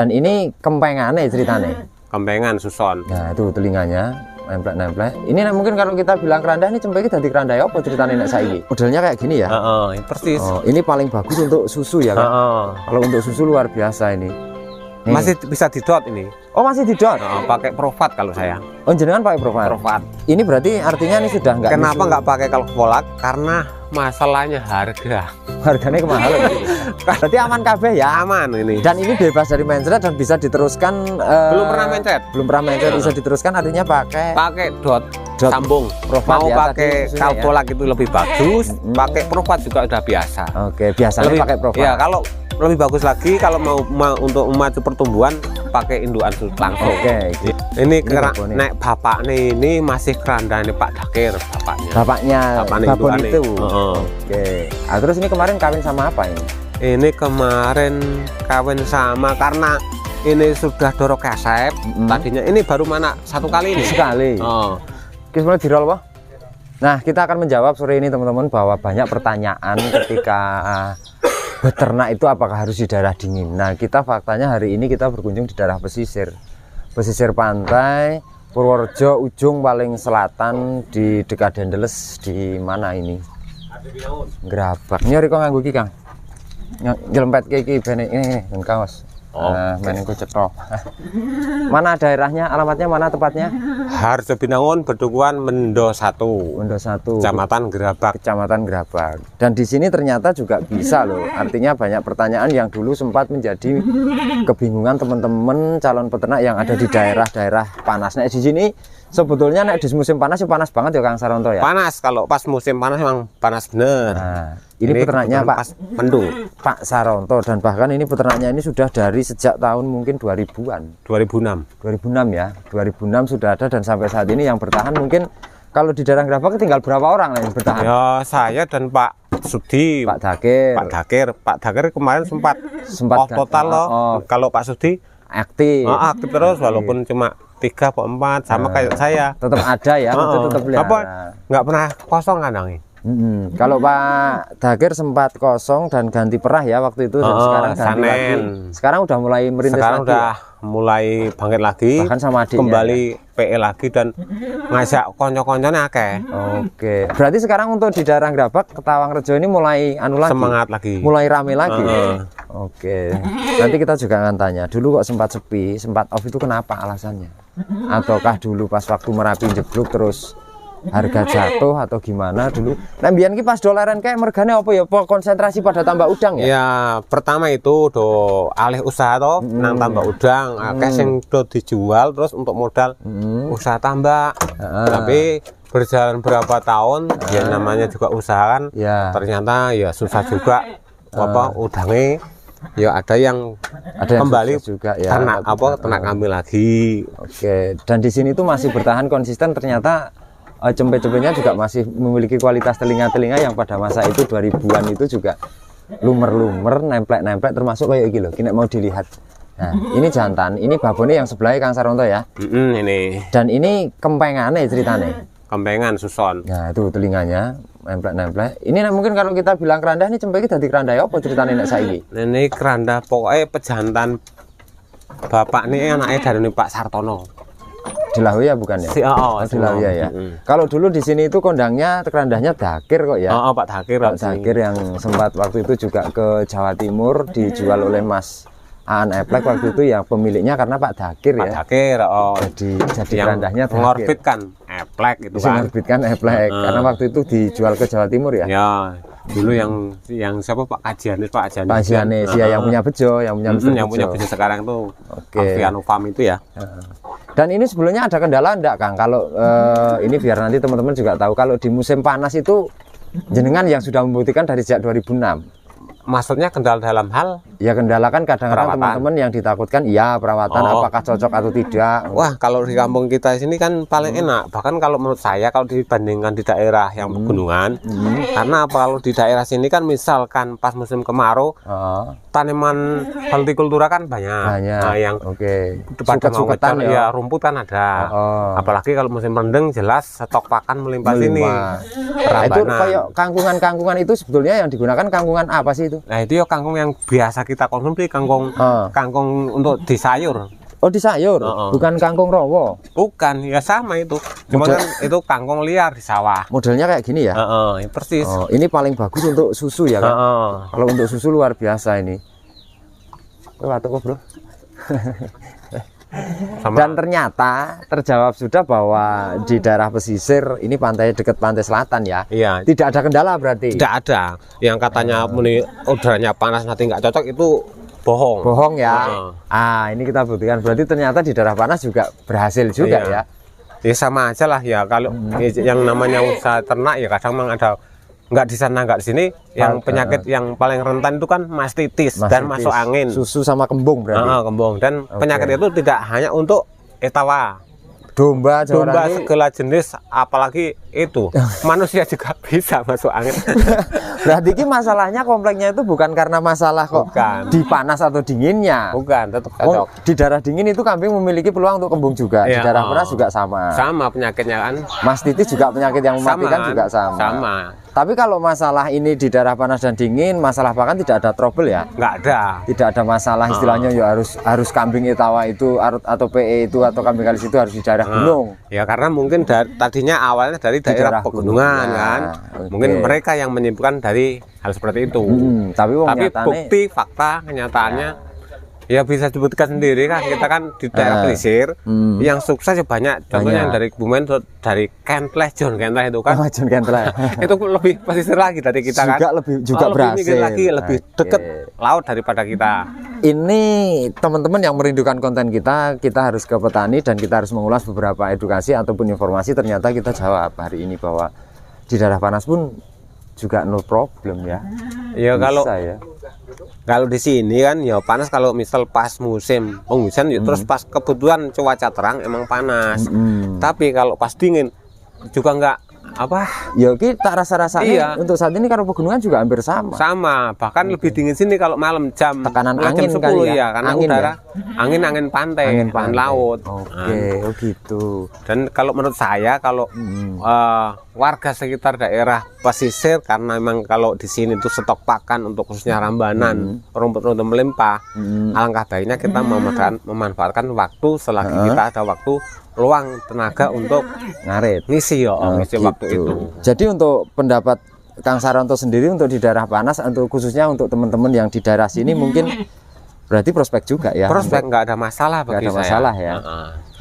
Dan ini kempengannya ceritanya. Kempengan suson. Nah itu telinganya nemplek. Ini mungkin kalau kita bilang keranda ini cempeki dadi keranda ya apa ceritanya nek saiki? Modelnya kayak gini ya. Persis. Oh, ini paling bagus untuk susu ya kan? Kalau untuk susu luar biasa ini. Nih. Masih bisa didot ini. Oh masih didot? Pakai Provat kalau saya. Oh jenengan pakai Provat. Ini berarti artinya ini sudah enggak. Kenapa nggak pakai kalkulak? Karena masalahnya harga. Harganya kemahalan. Berarti aman kabeh ya? Aman ini. Dan ini bebas dari mencret dan bisa diteruskan. Belum pernah mencret. Belum pernah mencret bisa diteruskan artinya pakai dot sambung. Provat mau ya, pakai kalkulak itu lebih bagus. Pakai Provat juga udah biasa. Oke biasanya pakai Provat. Ya kalau lebih bagus lagi kalau mau untuk memacu pertumbuhan pakai indukan langsung. Oke. Ini nek bapak ini masih keranda ini Pak Dakir bapaknya babon itu. Oke. Nah, terus ini kemarin kawin sama apa ini? Ini kemarin kawin sama karena ini sudah dorok kesep. Tadinya ini baru mana satu kali ini. Sekali. Oke, mulai dirol Pak. Nah kita akan menjawab sore ini teman-teman bahwa banyak pertanyaan ketika beternak itu apakah harus di daerah dingin. Nah kita faktanya hari ini kita berkunjung di daerah pesisir pantai Purworejo ujung paling selatan di dekat Dendeles. Di mana ini? Gerabak. Nyori kok nganggo iki Kang? Nyelempet iki ben ini kaos. Menengku cetok. Mana daerahnya, alamatnya mana tepatnya? Harjo Binangun, Bedukuan, Mendo 1. Kecamatan Gerabak. Dan di sini ternyata juga bisa loh. Artinya banyak pertanyaan yang dulu sempat menjadi kebingungan teman-teman calon peternak yang ada di daerah-daerah panas. Nah di sini sebetulnya nek di musim panas ya panas banget ya Kang Saronto ya. Panas, kalau pas musim panas memang panas bener. Nah, ini peternaknya Pak Saronto, dan bahkan ini peternaknya ini sudah dari sejak tahun mungkin 2000-an. 2006 ya. 2006 sudah ada dan sampai saat ini yang bertahan mungkin kalau di daerah Gerabak tinggal berapa orang yang bertahan? Ya saya dan Pak Sudi, Pak Dakir kemarin sempat total loh. Kalau Pak Sudi aktif terus walaupun cuma 3 atau 4 sama kayak saya. Tetap ada ya, tetap nggak pernah kosong kandangnya. Kalau Pak Dakir sempat kosong dan ganti perah ya waktu itu, dan sekarang ganti lagi. Sekarang udah mulai merintis sekarang lagi. Udah mulai bangkit lagi. Bahkan sama adiknya kembali ya? PE lagi dan ngajak konco-konconya akeh. Oke. Berarti sekarang untuk di daerah Gerabak, Ketawangrejo ini mulai semangat lagi. Mulai rame lagi. Oke. Nanti kita juga akan tanya. Dulu kok sempat sepi, sempat off itu kenapa alasannya? Ataukah dulu pas waktu Merapi jeblok terus harga jatuh atau gimana dulu? Nah biyen ki pas dolaran kayak mergane apa ya? Konsentrasi pada tambak udang ya? Ya, pertama itu alih usaha toh nang tambak udang, akeh sing dijual terus untuk modal usaha tambak. Tapi berjalan berapa tahun ya namanya juga usaha kan. Ternyata ya susah juga udangnya. Ya ada yang kembali juga ya. Ternak kami lagi. Oke. Dan di sini tuh masih bertahan konsisten ternyata. Cempe-cempenya juga masih memiliki kualitas telinga-telinga yang pada masa itu 2000-an itu juga lumer-lumer, nemplek-nemplek, termasuk kayak gini loh, kini mau dilihat. Nah, ini jantan, ini babonnya yang sebelahnya Kang Saronto ya. Ini. Dan ini kempengannya ceritanya. Kempengan suson. Nah, itu telinganya nemplek-nemplek. Ini mungkin kalau kita bilang keranda ini cempeki dadi keranda ya apa ceritanya nek saiki? Ini keranda pokoknya pejantan bapak ini anaknya dari Pak Sartono. Dilahuya bukan ya? Dilahuya ya. Kalau dulu di sini itu kondangnya kerandanya Dakir kok ya? Pak Dakir. Pak Dakir yang sempat waktu itu juga ke Jawa Timur dijual oleh Mas Aan Eplek waktu itu ya, pemiliknya karena Pak Dakir ya. Pak Dakir. Jadi kerandanya Dakir. Mengorbitkan Eplek itu kan. Mengorbitkan Eplek karena waktu itu dijual ke Jawa Timur ya. Ya. Dulu yang siapa Pak Ajianis ya, yang punya bejo, yang punya bejo sekarang tuh. Alfiano Farm itu ya. Dan ini sebelumnya ada kendala enggak Kang? Kalau ini biar nanti teman-teman juga tahu, kalau di musim panas itu jenengan yang sudah membuktikan dari sejak 2006. Maksudnya kendala dalam hal? Ya kendala kan kadang-kadang teman-teman yang ditakutkan iya perawatan apakah cocok atau tidak. Wah kalau di kampung kita sini kan paling enak. Bahkan kalau menurut saya kalau dibandingkan di daerah yang pegunungan, karena kalau di daerah sini kan misalkan pas musim kemarau, tanaman hortikultura kan banyak. Nah, yang pada mau ngejar ya rumput kan ada. Apalagi kalau musim rendeng jelas stok pakan melimpah sini. Nah, itu kayak kangkungan-kangkungan itu sebetulnya yang digunakan kangkungan apa sih itu? Nah itu ya kangkung yang biasa kita konsumsi kangkung kangkung untuk di sayur. Oh, di sayur, bukan kangkung rawa. Bukan, ya sama itu. Cuma kan itu kangkung liar di sawah. Modelnya kayak gini ya? Persis. Ini paling bagus untuk susu ya kan? Kalau untuk susu luar biasa ini. Waduh, bro. Dan ternyata terjawab sudah bahwa di daerah pesisir ini pantai dekat pantai selatan ya. Iya. Tidak ada kendala berarti. Tidak ada. Yang katanya udaranya panas nanti nggak cocok itu bohong. Bohong ya. Ini kita buktikan berarti ternyata di daerah panas juga berhasil juga ya. Ya sama aja lah ya kalau yang namanya usaha ternak ya kadang memang ada nggak di sana nggak di sini. Yang penyakit yang paling rentan itu kan mastitis dan masuk angin. Susu sama kembung berarti. Kembung dan penyakit itu tidak hanya untuk etawa. Domba segala jenis, apalagi itu manusia juga bisa masuk angin. Berarti ini masalahnya kompleknya itu bukan karena masalah kok di panas atau dinginnya. Bukan, tetap cocok. Di daerah dingin itu kambing memiliki peluang untuk kembung juga. Di daerah panas juga sama. Sama penyakitnya kan. Mastitis juga penyakit yang mematikan juga sama. Sama. Tapi kalau masalah ini di daerah panas dan dingin, masalah pakan tidak ada trouble ya? Nggak ada. Tidak ada masalah istilahnya ya harus kambing etawa itu atau PE itu atau kambing kalis itu harus di daerah gunung. Ya karena mungkin tadinya awalnya dari daerah pegunungan kan. Mungkin mereka yang menyimpulkan dari hal seperti itu. Tapi bukti fakta kenyataannya ya bisa dibuktikan sendiri kan. Kita kan di daerah pesisir yang sukses ya banyak. Contohnya yang dari Kebumen, dari Kentleh, John Kentleh itu kan. John Kentleh. Itu lebih pesisir lagi dari kita kan. Juga berhasil. Lebih deket laut daripada kita. Ini teman-teman yang merindukan konten kita harus ke petani dan kita harus mengulas beberapa edukasi ataupun informasi. Ternyata kita jawab hari ini bahwa di daerah panas pun juga no problem ya. Ya kalau di sini kan ya panas kalau misal pas musim penghujan ya terus pas kebutuhan cuaca terang emang panas. Tapi kalau pas dingin juga enggak ya kita rasa-rasanya untuk saat ini karena pegunungan juga hampir sama bahkan lebih dingin sini kalau malam jam tekanan angin jam 10 ya karena angin udara angin pantai angin laut. Gitu. Dan kalau menurut saya kalau warga sekitar daerah pesisir karena memang kalau di sini tuh stok pakan untuk khususnya rambanan rumput-rumput melimpah, alangkah baiknya kita memanfaatkan waktu selagi kita ada waktu luang tenaga untuk ngisi waktu itu. Jadi untuk pendapat Kang Saranto sendiri untuk di daerah panas, untuk khususnya untuk teman-teman yang di daerah sini mungkin berarti prospek juga ya. Prospek nggak ada masalah bagi saya. Nggak ada masalah ya.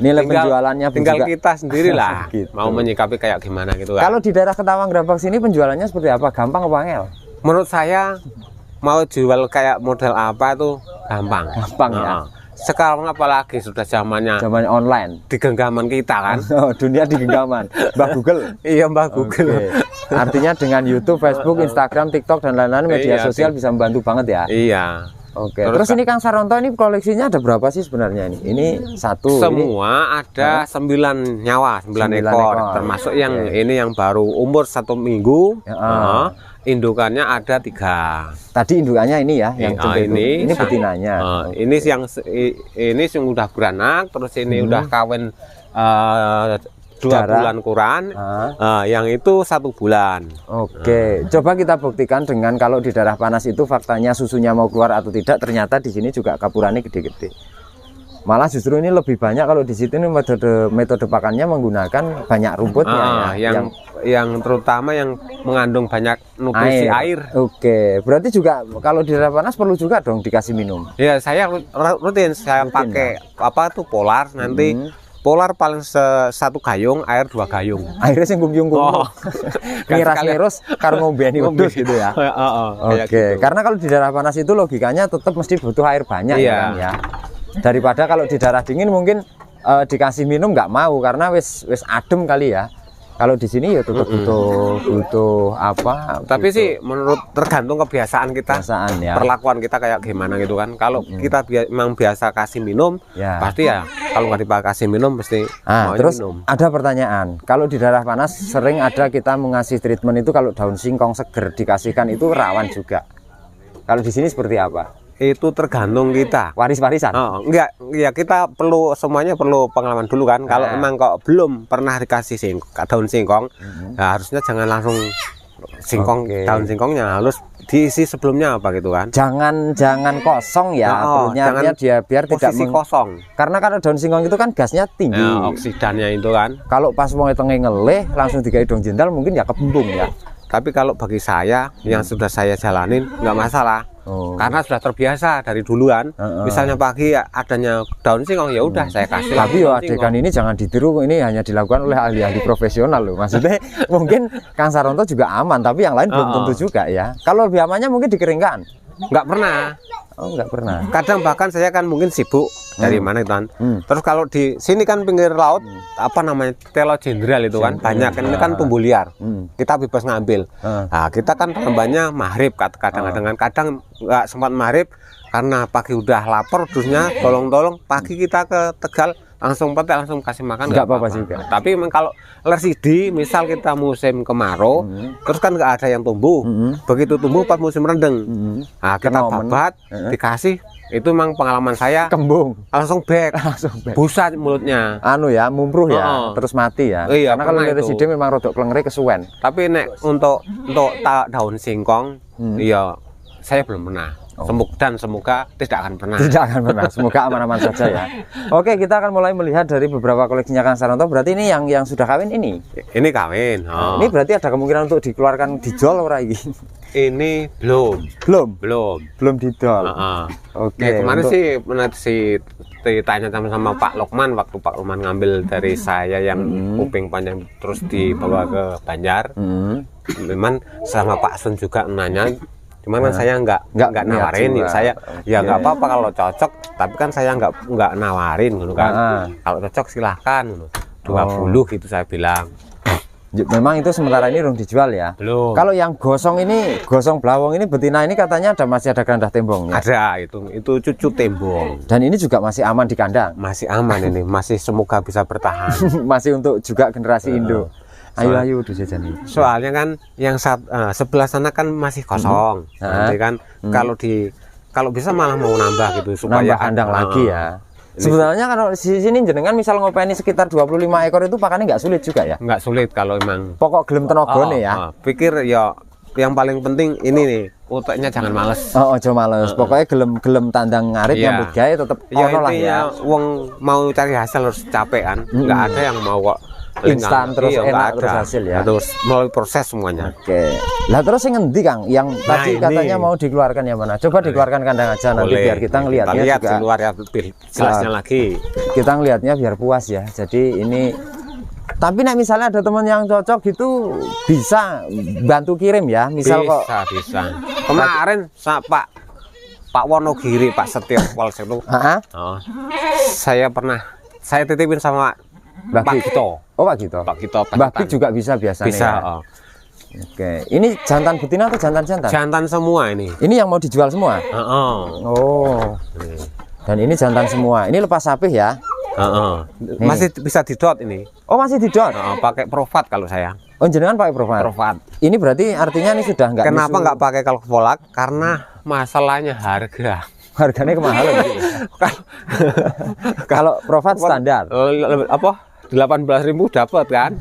Nilai penjualannya tinggal juga kita sendirilah gitu. Mau menyikapi kayak gimana gitu kan. Kalau di daerah Ketawang Grabak sini penjualannya seperti apa? Gampang apa angel? Menurut saya mau jual kayak model apa tuh gampang. Gampang ya. Sekarang apalagi sudah zamannya online di genggaman kita kan. Dunia di genggaman Mbah Google. Iya Mbah Google. Artinya dengan YouTube, Facebook, Instagram, TikTok dan lain-lain media sosial bisa membantu banget ya. Iya. Terus ini Kang Saranto ini koleksinya ada berapa sih sebenarnya ini? Ini satu. Semua ada 9 nyawa, 9 ekor. Termasuk yang ini yang baru umur 1 minggu. Indukannya ada 3. Tadi indukannya ini ya, yang ini betinanya. Ini yang udah beranak, terus ini udah kawin 2 bulan kurang, yang itu 1 bulan. Coba kita buktikan dengan kalau di daerah panas itu faktanya susunya mau keluar atau tidak. Ternyata di sini juga kapurannya gede-gede. Malah justru ini lebih banyak kalau di situ ini metode pakannya menggunakan banyak rumputnya yang terutama yang mengandung banyak nutrisi air. Berarti juga kalau di daerah panas perlu juga dong dikasih minum. Ya saya rutin pakai polar nanti. Polar paling 1 gayung, air 2 gayung. Airnya sing kumyung-kumyung. Ngiras-ngiras karo ngombeni wedhus gitu ya. Karena kalau di daerah panas itu logikanya tetap mesti butuh air banyak ya. Daripada kalau di daerah dingin mungkin dikasih minum nggak mau karena wis adem kali ya. Kalau di sini ya tetap butuh apa? Tapi sih menurut tergantung kebiasaan kita, perlakuan kita kayak gimana gitu kan. Kalau kita memang biasa kasih minum, pasti ya kalau nggak dikasih minum pasti mau terus minum. Ada pertanyaan, kalau di daerah panas sering ada kita mengasih treatment itu kalau daun singkong seger dikasihkan itu rawan juga. Kalau di sini seperti apa? Itu tergantung kita. Waris-warisan? Enggak, ya kita semuanya perlu pengalaman dulu kan. Kalau emang kok belum pernah dikasih daun singkong, harusnya jangan langsung daun singkongnya, harus diisi sebelumnya apa gitu kan? Jangan kosong ya, perutnya dia biar tidak kosong. Karena kan daun singkong itu kan gasnya tinggi. Ya, oksidannya itu kan. Kalau pas wong tengah ngeleh langsung digawe dong jendal mungkin ya kembung ya. Tapi kalau bagi saya yang sudah saya jalanin nggak masalah. Karena sudah terbiasa dari duluan. Misalnya pagi adanya daun singkong ya udah saya kasih. Tapi ya adegan ini jangan ditiru, ini hanya dilakukan oleh ahli-ahli profesional loh. Maksudnya mungkin Kang Saronto juga aman, tapi yang lain belum tentu juga ya. Kalau lebih amannya mungkin dikeringkan. Nggak pernah. Oh, nggak pernah. Kadang bahkan saya kan mungkin sibuk dari mana itu kan. Terus kalau di sini kan pinggir laut apa namanya telo jenderal itu kan banyak kan, ini kan tumbuh liar. Kita bebas ngambil. Nah, kita kan tambahnya maghrib kadang-kadang kadang nggak sempat maghrib karena pagi udah lapar terusnya tolong pagi kita ke Tegal langsung petik langsung kasih makan nggak apa-apa juga. Tapi memang kalau lesidi misal kita musim kemarau terus kan nggak ada yang tumbuh, begitu tumbuh pas musim rendeng, nah kita babat dikasih itu memang pengalaman saya kembung langsung bek busa mulutnya mumpruh ya terus mati ya. Iya, karena kalau lesidi memang rodok klengre kesuwen. Tapi nek untuk daun singkong iya saya belum pernah. Semoga tidak akan pernah. Tidak akan pernah. Semoga aman-aman saja ya. Oke, kita akan mulai melihat dari beberapa koleksinya Kang Saronto. Berarti ini yang sudah kawin ini? Ini kawin. Ini berarti ada kemungkinan untuk dikeluarkan dijual ora iki? Ini belum dijual. Oke. Kemarin sih ditanya sama Pak Lukman waktu Pak Lukman ngambil dari saya yang kuping panjang terus dibawa ke Banjar. Memang sama Pak Sun juga nanya. Cuman kan saya nggak nawarin, saya ya nggak apa-apa kalau cocok, tapi kan saya nggak nawarin gitu kan. Kalau cocok silahkan 20 gitu saya bilang. Memang itu sementara ini belum dijual ya. Belum. Kalau yang gosong blawong ini betina ini katanya masih ada gerandah tembongnya. Ada itu cucu tembong. Dan ini juga masih aman di kandang. Masih aman ini, masih semoga bisa bertahan. Masih untuk juga generasi Indo. Ayo dijajani. Soalnya kan yang sebelah sana kan masih kosong. Nanti kan kalau bisa malah mau nambah gitu supaya nambah kandang lagi ya. Sebenarnya kalau di sini jenengan misal ngopeni sekitar 25 ekor itu pakannya nggak sulit juga ya? Nggak sulit kalau emang. Pokok gelem tenagane ya. Pikir ya yang paling penting ini nih, uteknya jangan males. Ojo males. Pokoknya gelem tandang ngarit nyambut gawe tetep ono lah ya. Wong mau cari hasil harus capek kan. Nggak ada yang mau kok instan terus enak terus hasil ya. Terus melalui proses semuanya. Oke. Lah terus yang ngendi Kang? Yang tadi katanya mau dikeluarkan yang mana? Coba dikeluarkan kandang aja nanti biar kita ngelihatnya juga. Di luar ya lebih jelasnya lagi. Kita ngelihatnya biar puas ya. Jadi ini tapi nek misalnya ada teman yang cocok gitu bisa bantu kirim ya. Misal bisa. Kemarin Pak Wonogiri, Pak Setio Polsek itu. Saya titipin sama Pak Gito. Oh Pak Gito. Mbak Gito juga bisa biasanya. Bisa. Ya? Oke. Ini jantan betina atau jantan-jantan? Jantan semua ini. Ini yang mau dijual semua? Oh. Dan ini jantan semua. Ini lepas sapih ya? Masih bisa didot ini. Oh masih didot? Pakai Provat kalau saya. Oh jenengan pakai Provat. Ini berarti artinya ini sudah nggak. Kenapa nggak pakai kalfolak? Karena masalahnya harga. Harganya kemahalan gitu. Kalau Provat standar. Apa? 18.000 dapat kan.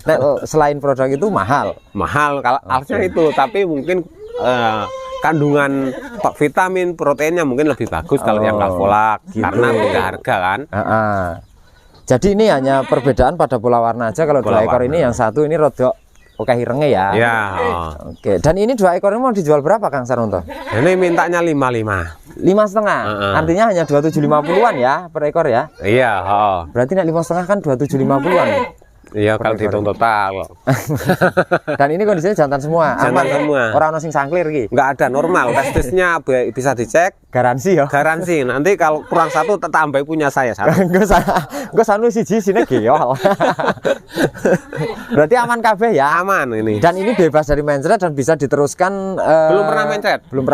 Nah, selain produk itu mahal kalau harusnya itu, tapi mungkin kandungan vitamin proteinnya mungkin lebih bagus kalau yang kalfolak gitu. Karena beda harga kan. Jadi ini hanya perbedaan pada pola warna aja. Kalau 2 ekor ini yang satu ini rodok oke hirenge ya. Ya. Oke. Dan ini 2 ekor ini mau dijual berapa Kang Saronto? Ini mintanya 55. 5,5. Artinya hanya 2750-an ya per ekor ya. Iya, Berarti nek 5,5 kan 2750-an. Iya, kalau dihitung total. Dan ini kondisinya jantan semua. Jantan semua. Orang sing sangklir iki. Enggak ada, normal. Testisnya bisa dicek. Garansi ya. Garansi. Nanti kalau kurang satu tambah punya saya satu. Gue sanu siji sini geol. Berarti aman kabeh ya? Aman ini. Dan ini bebas dari mencret dan bisa diteruskan. Belum pernah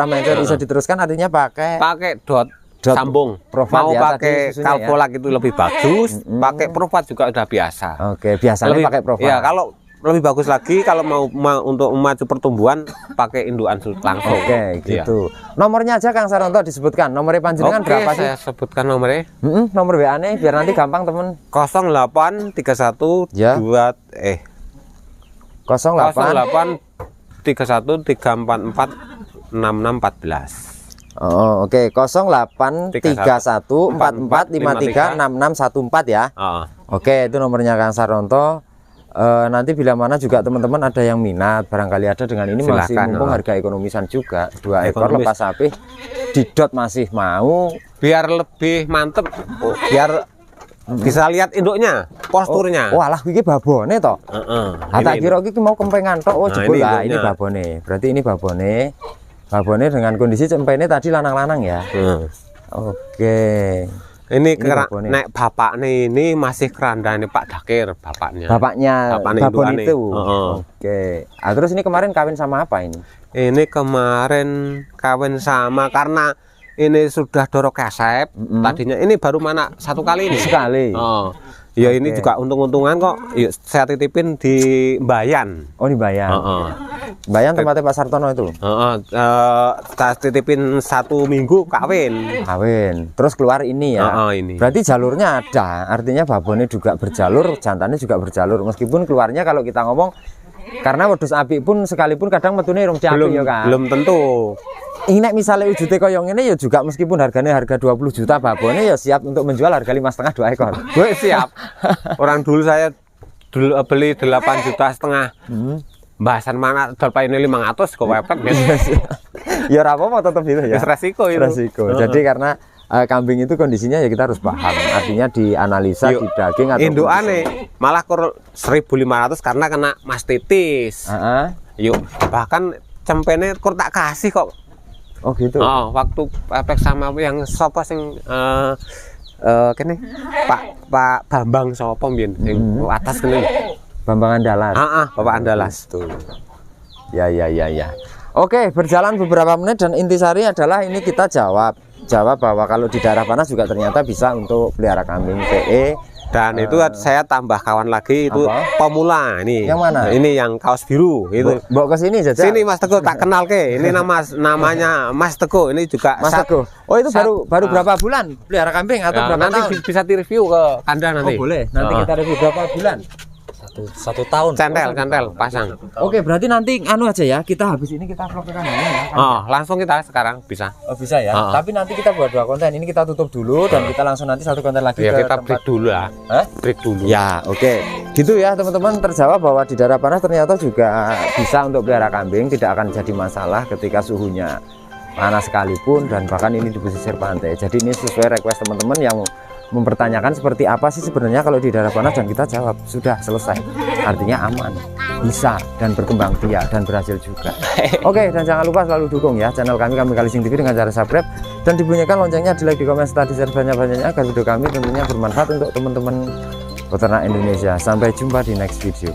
mencret. Bisa diteruskan artinya pakai dot sambung. Provat mau ya, pakai kalfolak ya? Itu lebih bagus. Pakai Provat juga udah biasa. Oke, biasanya pakai Provat. Ya, kalau lebih bagus lagi kalau mau untuk memacu pertumbuhan pakai indukan langsung. Oke, gitu. Nomornya aja Kang Saronto disebutkan. Nomornya panjenengan berapa sih? Saya sebutkan nomornya. Nomor WA-nya biar nanti gampang temen. 0831 ya. 08 08 31 344 6614. Oh, oke. 08 31 44 53 6614 ya. Oke, itu nomornya Kang Saronto. Nanti bila mana juga teman-teman ada yang minat, barangkali ada dengan ini. Silakan, masih mumpung harga ekonomisan juga, 2 ekor lepas sapi didot masih mau, biar lebih mantep, biar bisa lihat induknya, posturnya. Oh, alah iki babone toh. Tak kira iki mau kempengan tok. Oh, jebul lah ini babone. Berarti ini babone. Babone dengan kondisi cempene tadi lanang-lanang ya. Oke. Ini nek bapak nih, ini masih keranda ini Pak Dakir, bapaknya. Bapaknya babon itu. Oke. Ah, terus ini kemarin kawin sama apa ini? Ini kemarin kawin sama karena ini sudah dorok kesep. Tadinya ini baru mana 1 kali ini. Sekali. Ya ini juga untung-untungan kok. Yuk, saya titipin di Bayan. Oh, di Bayan. Bayan tempatnya Pak Sartono itu. Saya titipin 1 minggu kawin. Terus keluar ini ya. Ini. Berarti jalurnya ada. Artinya babonnya juga berjalur, jantannya juga berjalur. Meskipun keluarnya kalau kita ngomong, karena wedhus api pun sekalipun kadang metune rong api ya kan. Belum tentu. Ini misalnya wujudnya koyong ini ya juga meskipun harganya harga 20 juta babonnya ya siap untuk menjual harga 5,5 2 ekor. Gue siap. Orang dulu saya beli 8,5 juta. Bahasan mana dolpa ini 500 kok wepet gitu. Ya apa-apa tetap itu ya. Resiko itu. Resiko. Jadi karena kambing itu kondisinya ya kita harus paham. Artinya dianalisa di daging atau indukane malah kur 1.500 karena kena mastitis. Yuk, bahkan cempene kur tak kasih kok. Oh gitu. Waktu efek sama yang sopo sing kene Pak Bambang sopo mbiyen sing atas kene. Bambang Andalas. Bapak Andalas tuh. Ya. Oke, berjalan beberapa menit dan intisari adalah ini kita jawab bahwa kalau di daerah panas juga ternyata bisa untuk pelihara kambing PE. Dan itu saya tambah kawan lagi itu pemula ini. Yang mana? Ini yang kaos biru itu. Bawa ke sini saja. Sini Mas Teguh tak kenal ke. Ini namanya Mas Teguh. Ini juga Mas Teguh. Oh itu baru berapa bulan pelihara kambing atau berapa nanti tahun? Bisa direview ke Anda nanti. Oh boleh. Nanti kita review berapa bulan? Satu tahun. Cantel pasang. Oke, berarti nanti anu aja ya. Kita habis ini kita vlog ke kandangnya ya. Langsung kita sekarang bisa. Oh bisa ya. Tapi nanti kita buat 2 konten. Ini kita tutup dulu dan kita langsung nanti 1 konten lagi ya, ke kita break dulu ya. Break dulu. Ya, oke. Gitu ya teman-teman, terjawab bahwa di daerah panas ternyata juga bisa untuk pelihara kambing, tidak akan jadi masalah ketika suhunya panas sekalipun dan bahkan ini di pesisir pantai. Jadi ini sesuai request teman-teman yang mempertanyakan seperti apa sih sebenarnya kalau di daerah panas, dan kita jawab sudah selesai. Artinya aman, bisa dan berkembang biak dan berhasil juga. Oke, dan jangan lupa selalu dukung ya channel kami Kalising TV dengan cara subscribe dan dibunyikan loncengnya, di like, di komen, serta di share banyak-banyaknya agar video kami tentunya bermanfaat untuk teman-teman peternak Indonesia. Sampai jumpa di next video.